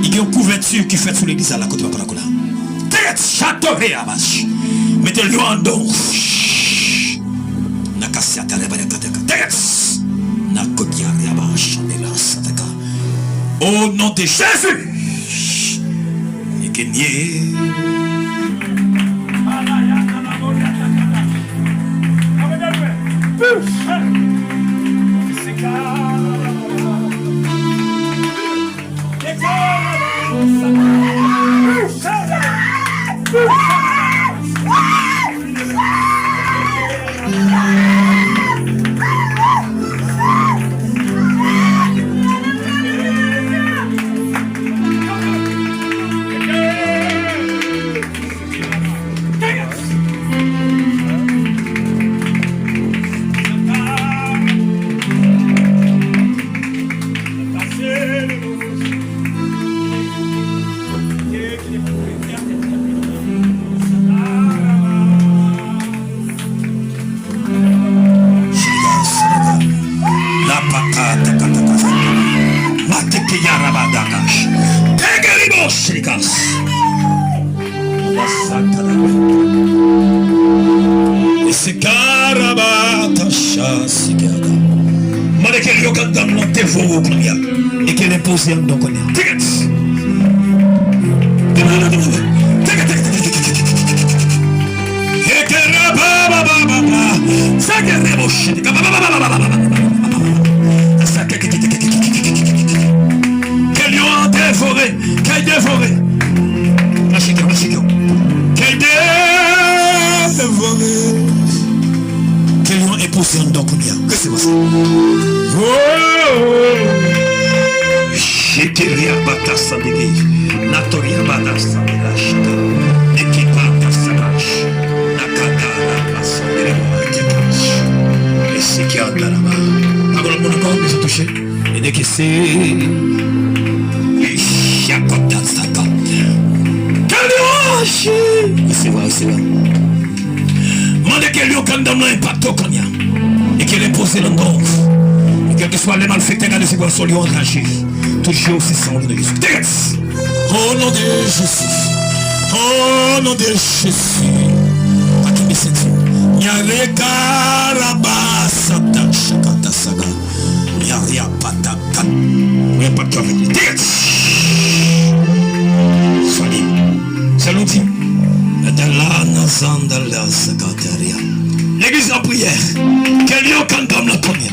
Il y a une couverture qui fait sous l'église à la côté de la parole. Mettez-le en dos. Au nom de Jésus. Et qu'elle est posée en donc on est. Qu'elle a dévoré, qu'elle dévoré. Qu'elle dévoré. Qu'elle a épousé en donc on est. Que c'est ça? Shekeria batasa dege, Natoria batasa delash, Ekipata samash, Nakatara basa delash, et c'est qui a de là-bas. Alors mon corps nous a touché, et dès que c'est, Yakota saka, Kalioshi, c'est vrai, c'est vrai. Mande que lui au condamné impact au cognac, et qu'elle est posée dans le dos. Quel que soit les malfaiteurs de ces boissons, ils ont enragé. Toujours aussi sans le nom de Jésus. Au nom de Jésus. Au nom de Jésus. À qui me senti? Nyare karabasa shakata saga. Nyare pataka. Oui, pas de avec lui. Soyez. C'est l'outil. L'église en prière. Quel lion quand comme la première.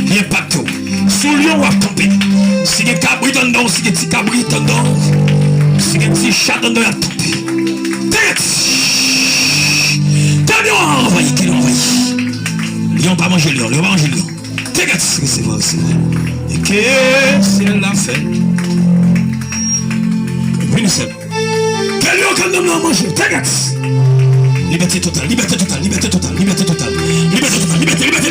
Il n'y a pas tout. Sous lion va tomber. Si il y a cabri dans le si il y a petit cabri dans le si il y a petit chat dans le il a tombé. T'as lion envoyé qu'il envoie. Lion pas manger lion. Lion pas manger lion. T'inquiète, c'est vrai, c'est vrai. Et que c'est la fête. Venez quel lion quand on a mangé. T'inquiète. Liberté totale, liberté totale, liberté totale, liberté totale, liberté totale, liberté, liberté,